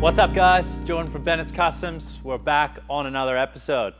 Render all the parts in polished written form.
What's up guys, Jordan from Bennett's Customs. We're back on another episode.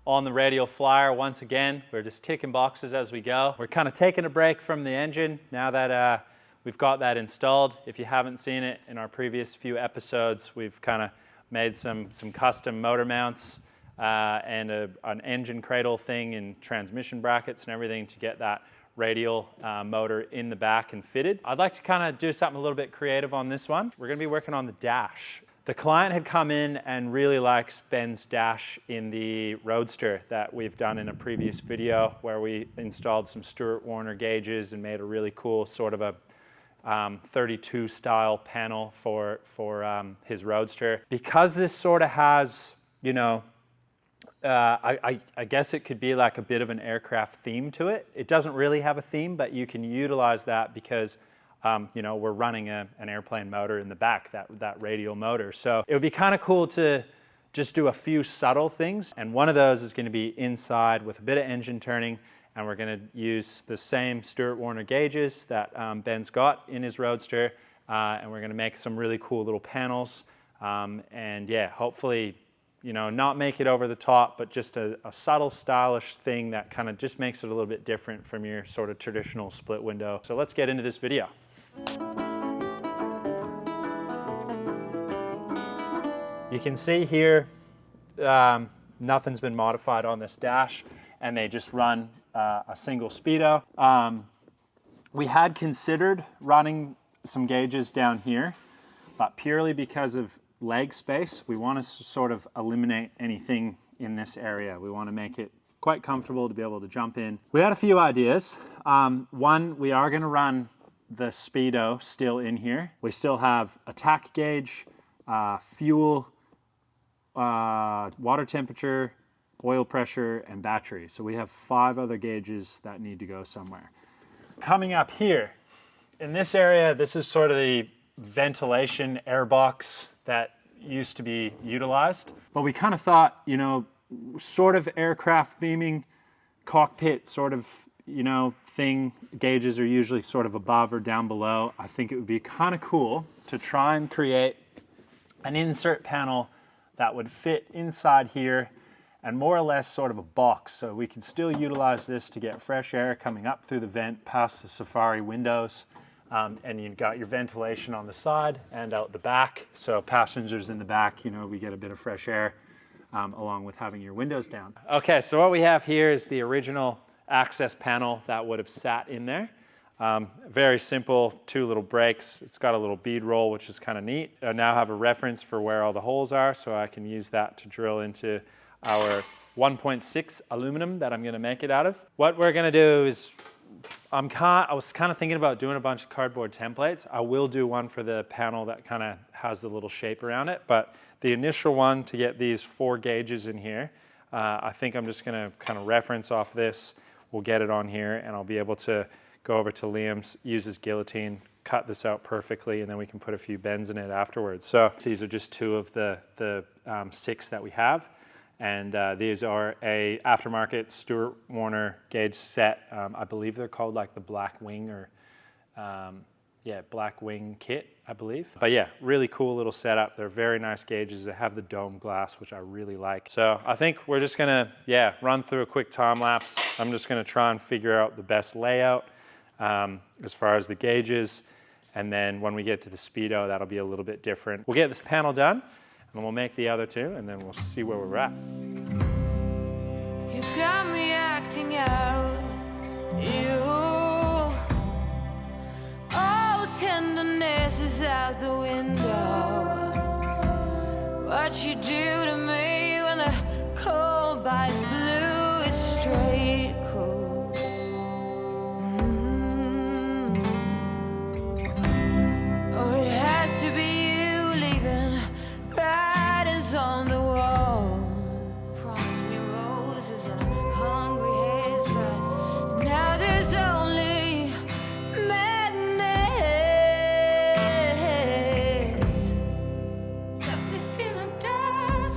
On the Radial Flyer once again. We're just ticking boxes as we go. We're kind of taking a break from the engine now that we've got that installed. If you haven't seen it in our previous few episodes, we've kind of made some custom motor mounts and an engine cradle thing and transmission brackets and everything to get that Radial motor in the back and fitted. I'd like to kind of do something a little bit creative on this one. We're going to be working on the dash. The client had come in and really likes Ben's dash in the Roadster that we've done in a previous video where we installed some Stewart Warner gauges and made a really cool sort of a 32 style panel for his Roadster. Because this sort of has, you know, I guess it could be like a bit of an aircraft theme to it. It doesn't really have a theme, but you can utilize that because you know, we're running an airplane motor in the back, that Radial motor. So it would be kind of cool to just do a few subtle things. And one of those is going to be inside with a bit of engine turning. And we're going to use the same Stewart Warner gauges that Ben's got in his Roadster. And we're going to make some really cool little panels. And yeah, hopefully, you know, not make it over the top, but just a subtle, stylish thing that kind of just makes it a little bit different from your sort of traditional split window. So let's get into this video. You can see here, nothing's been modified on this dash, and they just run a single speedo. We had considered running some gauges down here, but purely because of leg space, we want to sort of eliminate anything in this area. We want to make it quite comfortable to be able to jump in. We had a few ideas. One, we are going to run the speedo still in here. We still have a tack gauge, fuel, water temperature, oil pressure, and battery. So we have 5 other gauges that need to go somewhere. Coming up here, in this area, this is sort of the ventilation air box that used to be utilized. But we kind of thought, you know, sort of aircraft theming, cockpit sort of, you know, thing. Gauges are usually sort of above or down below. I think it would be kind of cool to try and create an insert panel that would fit inside here and more or less sort of a box. So we can still utilize this to get fresh air coming up through the vent past the Safari windows. And you've got your ventilation on the side and out the back. So passengers in the back, you know, we get a bit of fresh air along with having your windows down. Okay, so what we have here is the original access panel that would have sat in there. Very simple, 2 little brakes. It's got a little bead roll, which is kind of neat. I now have a reference for where all the holes are, so I can use that to drill into our 1.6 aluminum that I'm going to make it out of. What we're going to do is, I was kind of thinking about doing a bunch of cardboard templates. I will do one for the panel that kind of has the little shape around it, but the initial one to get these 4 gauges in here, I think I'm just going to kind of reference off this. We'll get it on here, and I'll be able to go over to Liam's, use his guillotine, cut this out perfectly, and then we can put a few bends in it afterwards. So these are just 2 of the 6 that we have. And these are a aftermarket Stewart Warner gauge set. I believe they're called like the Black Wing or, yeah, Black Wing kit, I believe. But yeah, really cool little setup. They're very nice gauges. They have the dome glass, which I really like. So I think we're just gonna, yeah, run through a quick time lapse. I'm just gonna try and figure out the best layout as far as the gauges. And then when we get to the speedo, that'll be a little bit different. We'll get this panel done, and we'll make the other 2, and then we'll see where we're at. You got me acting out, you. All tenderness is out the window. What you do to me when the cold bites blue is straight cool. Oh, it has to be you leaving writings on the wall. Promise me roses and a hungry haze, but now there's only madness. Got me feeling dust.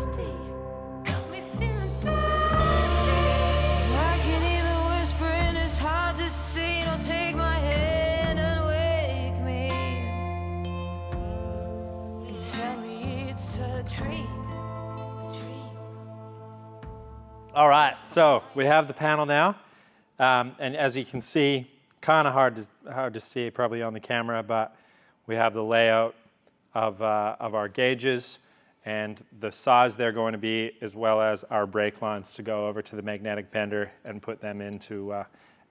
All right, so we have the panel now, and as you can see, kind of hard to see probably on the camera, but we have the layout of our gauges and the size they're going to be, as well as our brake lines to go over to the magnetic bender and put them into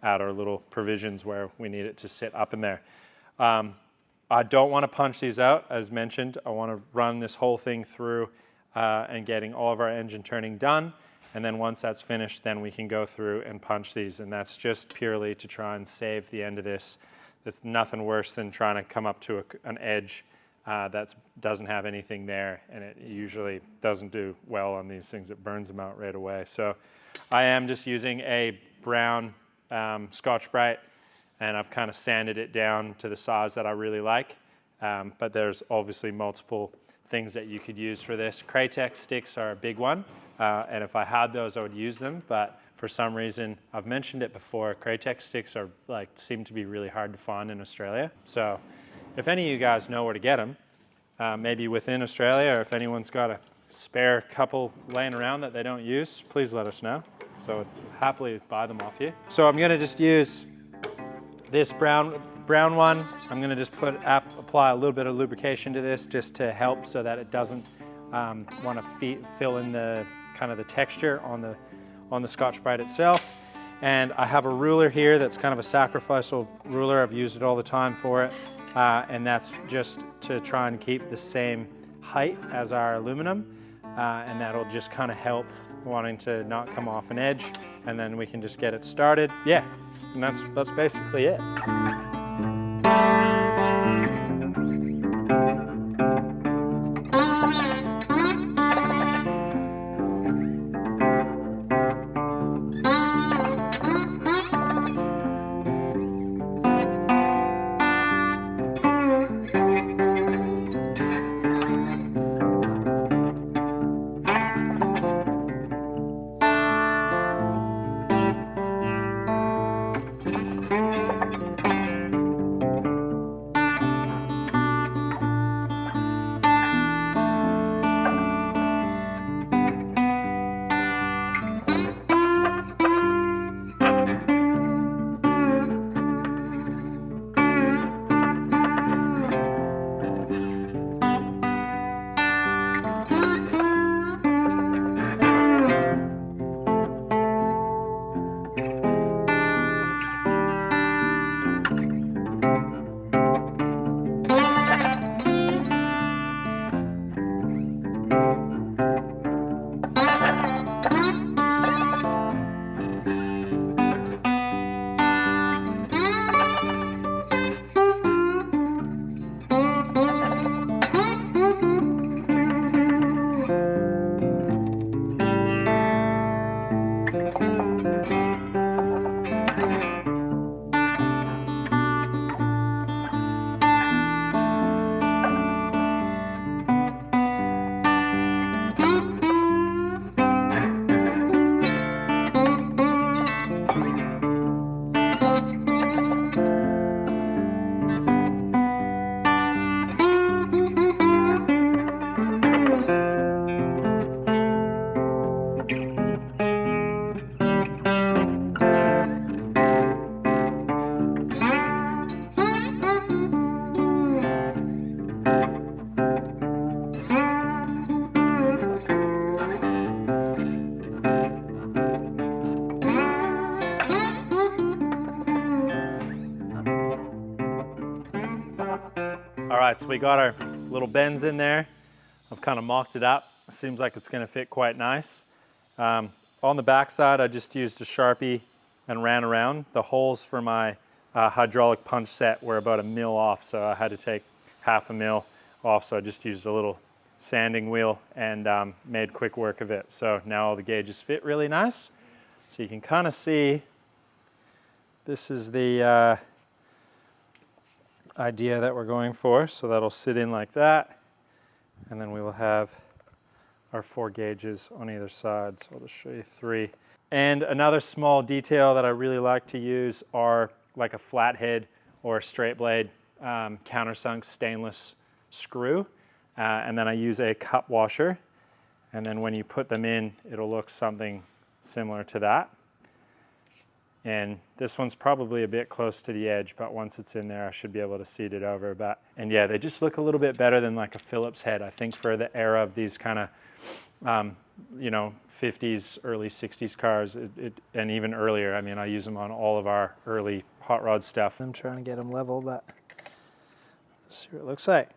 add our little provisions where we need it to sit up in there. I don't want to punch these out, as mentioned. I want to run this whole thing through and getting all of our engine turning done. And then once that's finished, then we can go through and punch these. And that's just purely to try and save the end of this. There's nothing worse than trying to come up to an edge that doesn't have anything there. And it usually doesn't do well on these things. It burns them out right away. So I am just using a brown Scotch-Brite, and I've kind of sanded it down to the size that I really like. But there's obviously multiple things that you could use for this. Kratex sticks are a big one. And if I had those, I would use them. But for some reason, I've mentioned it before, Kratex sticks are seem to be really hard to find in Australia. So if any of you guys know where to get them, maybe within Australia, or if anyone's got a spare couple laying around that they don't use, please let us know. So I'd happily buy them off you. So I'm gonna just use this brown one. I'm gonna just apply a little bit of lubrication to this just to help so that it doesn't want to fill in the kind of the texture on the Scotch-Brite itself. And I have a ruler here that's kind of a sacrificial ruler. I've used it all the time for it. And that's just to try and keep the same height as our aluminum. And that'll just kind of help wanting to not come off an edge. And then we can just get it started. Yeah, and that's basically it. All right, so we got our little bends in there. I've kind of mocked it up. Seems like it's going to fit quite nice. On the back side, I just used a Sharpie and ran around. The holes for my hydraulic punch set were about 1 mil off, so I had to take 1/2 mil off. So I just used a little sanding wheel and made quick work of it. So now all the gauges fit really nice. So you can kind of see this is the idea that we're going for. So that'll sit in like that. And then we will have our 4 gauges on either side. So I'll just show you 3. And another small detail that I really like to use are like a flathead or a straight blade countersunk stainless screw. And then I use a cup washer. And then when you put them in, it'll look something similar to that. And this one's probably a bit close to the edge, but once it's in there, I should be able to seat it over. And yeah, they just look a little bit better than like a Phillips head. I think for the era of these kind of, you know, 50s, early 60s cars, and even earlier. I mean, I use them on all of our early hot rod stuff. I'm trying to get them level, but let's see what it looks like.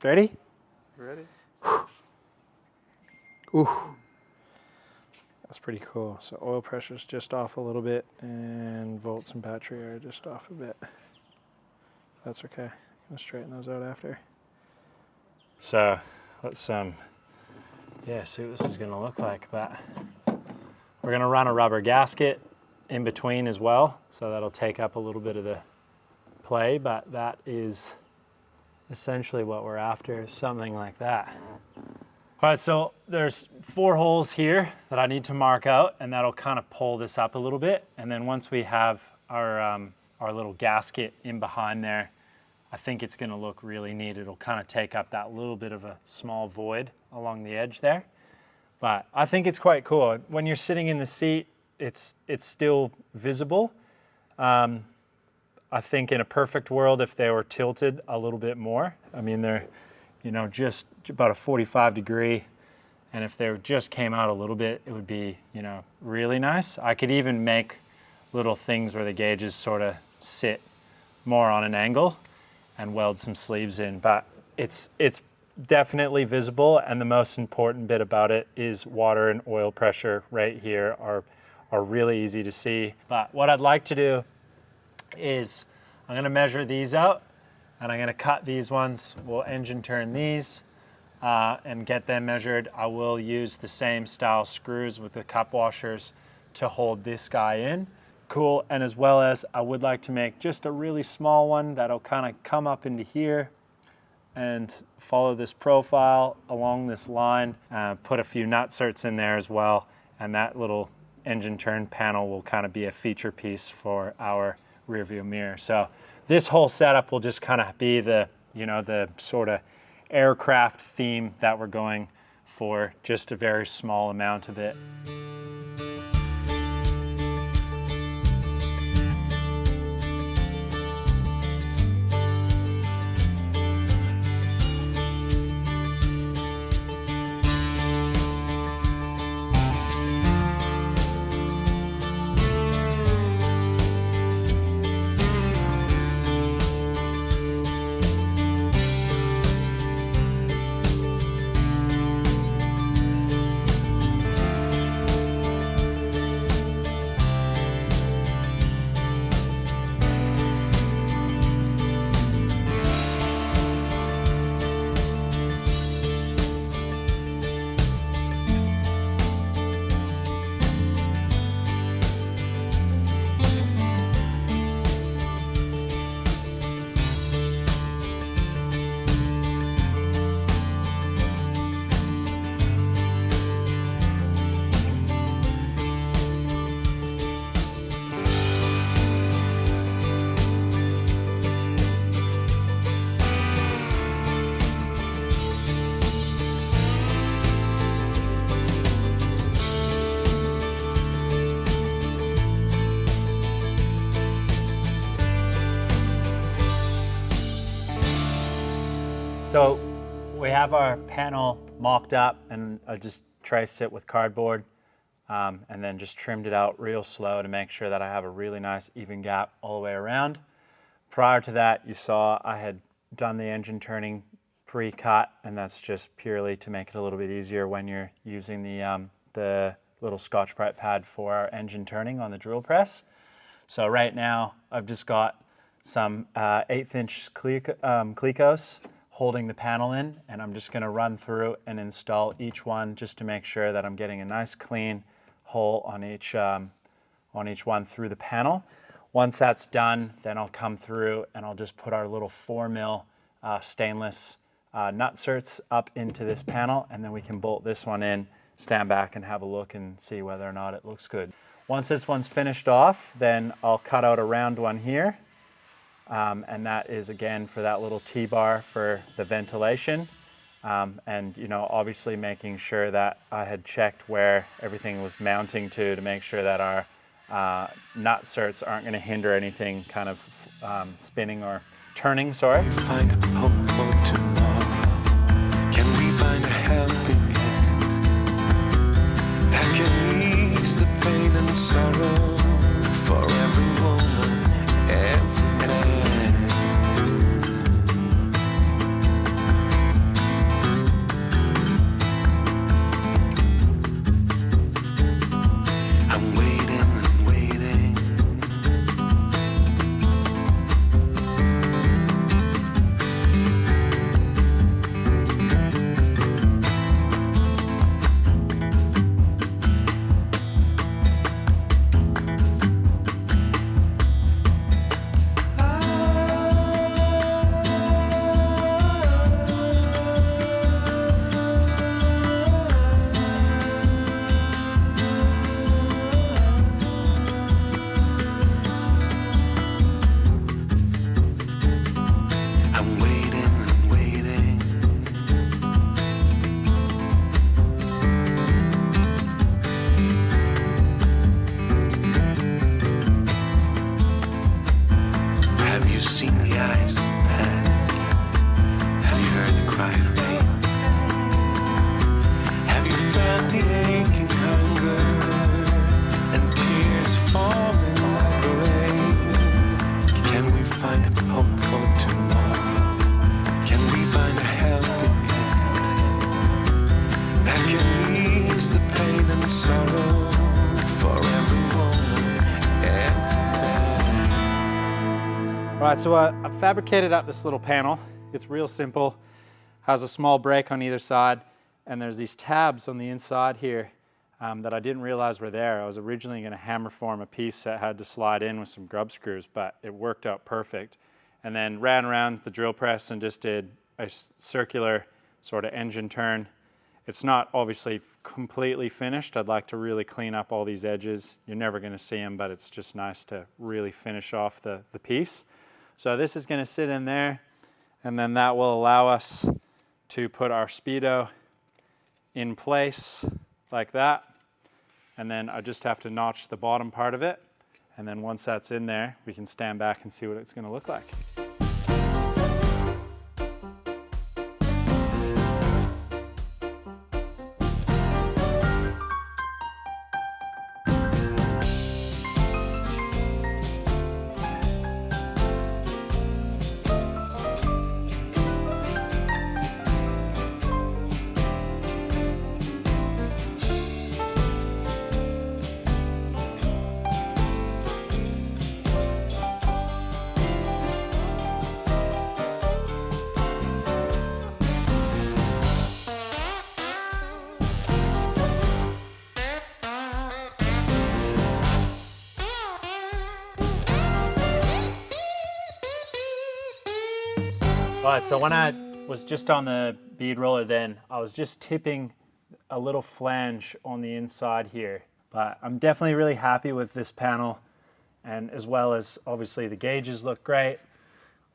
Ready? Ready? Ooh. That's pretty cool. So oil pressure's just off a little bit, and volts and battery are just off a bit. That's okay. I'm gonna straighten those out after. So let's yeah, see what this is gonna look like. But we're gonna run a rubber gasket in between as well, so that'll take up a little bit of the play, but that is essentially what we're after, is something like that. All right, so there's 4 holes here that I need to mark out, and that'll kind of pull this up a little bit. And then once we have our little gasket in behind there, I think it's gonna look really neat. It'll kind of take up that little bit of a small void along the edge there. But I think it's quite cool. When you're sitting in the seat, it's still visible. I think in a perfect world, if they were tilted a little bit more, I mean, they're, you know, just about a 45 degree. And if they just came out a little bit, it would be, you know, really nice. I could even make little things where the gauges sort of sit more on an angle and weld some sleeves in, but it's definitely visible. And the most important bit about it is water and oil pressure right here are really easy to see. But what I'd like to do is I'm gonna measure these out, and I'm gonna cut these ones. We'll engine turn these and get them measured. I will use the same style screws with the cup washers to hold this guy in. Cool, and as well as I would like to make just a really small one that'll kind of come up into here and follow this profile along this line. Put a few nutserts in there as well, and that little engine turn panel will kind of be a feature piece for our rear view mirror. So this whole setup will just kind of be the, you know, the sort of aircraft theme that we're going for, just a very small amount of it. So we have our panel mocked up, and I just traced it with cardboard and then just trimmed it out real slow to make sure that I have a really nice even gap all the way around. Prior to that, you saw I had done the engine turning pre-cut, and that's just purely to make it a little bit easier when you're using the little Scotch-Brite pad for our engine turning on the drill press. So right now, I've just got some 1/8" Clecos holding the panel in, and I'm just gonna run through and install each one just to make sure that I'm getting a nice clean hole on each one through the panel. Once that's done, then I'll come through and I'll just put our little 4mm stainless nutserts up into this panel, and then we can bolt this one in, stand back and have a look and see whether or not it looks good. Once this one's finished off, then I'll cut out a round one here. And that is again for that little T-bar for the ventilation. And you know, obviously making sure that I had checked where everything was mounting to make sure that our nut certs aren't going to hinder anything kind of spinning or turning, sorry. Find a hope for tomorrow. Can we find a helping hand that can ease the pain and sorrow for every woman, every man? I'm waiting and waiting. I'm waiting and waiting. Have you seen the eyes of panic? Have you heard the cry of rain? Have you felt the aching hunger and tears falling like rain? Can we find a hope for tomorrow? Can we find a helping hand that can ease the pain and sorrow for every woman, every man? All right, so I've fabricated up this little panel. It's real simple, has a small break on either side, and there's these tabs on the inside here that I didn't realize were there. I was originally going to hammer form a piece that had to slide in with some grub screws, but it worked out perfect. And then ran around the drill press and just did a circular sort of engine turn. It's not obviously completely finished. I'd like to really clean up all these edges. You're never going to see them, but it's just nice to really finish off the piece. So this is going to sit in there, and then that will allow us to put our speedo in place like that. And then I just have to notch the bottom part of it. And then once that's in there, we can stand back and see what it's going to look like. All right, so when I was just on the bead roller then, I was just tipping a little flange on the inside here. But I'm definitely really happy with this panel, and as well as obviously the gauges look great.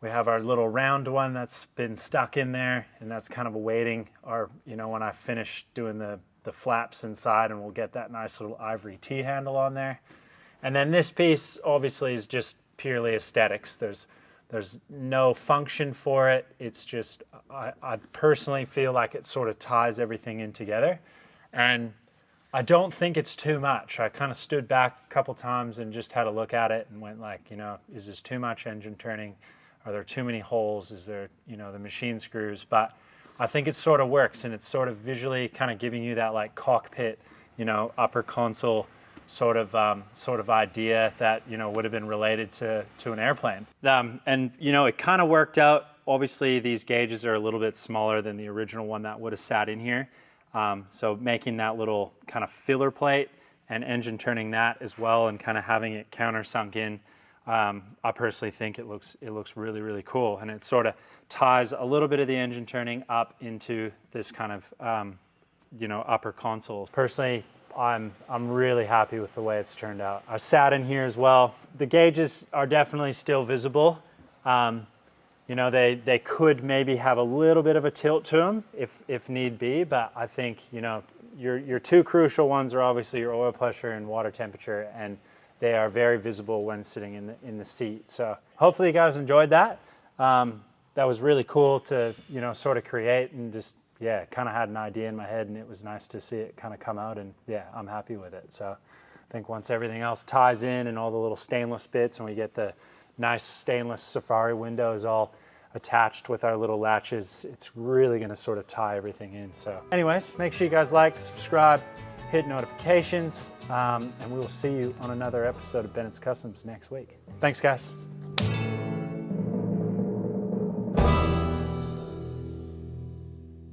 We have our little round one that's been stuck in there, and that's kind of awaiting our, you know, when I finish doing the flaps inside, and we'll get that nice little ivory T-handle on there. And then this piece obviously is just purely aesthetics. There's no function for it. It's just, I personally feel like it sort of ties everything in together. And I don't think it's too much. I kind of stood back a couple times and just had a look at it and went like, you know, is this too much engine turning? Are there too many holes? Is there, you know, the machine screws? But I think it sort of works, and it's sort of visually kind of giving you that like cockpit, you know, upper console sort of idea that, you know, would have been related to an airplane. And you know, it kind of worked out. Obviously these gauges are a little bit smaller than the original one that would have sat in here. So making that little kind of filler plate and engine turning that as well, and kind of having it countersunk in, I personally think it looks really, really cool. And it sort of ties a little bit of the engine turning up into this kind of, you know, upper console. Personally, I'm really happy with the way it's turned out. I sat in here as well. The gauges are definitely still visible. You You know, they could maybe have a little bit of a tilt to them if need be, but I think, you know, your two crucial ones are obviously your oil pressure and water temperature, and they are very visible when sitting in the seat. So hopefully you guys enjoyed that. That was really cool to, you know, sort of create, and just, yeah, kind of had an idea in my head, and it was nice to see it kind of come out, and yeah, I'm happy with it. So I think once everything else ties in and all the little stainless bits, and we get the nice stainless safari windows all attached with our little latches, it's really going to sort of tie everything in. So anyways, make sure you guys like, subscribe, hit notifications, and we will see you on another episode of Bennett's Customs next week. Thanks, guys.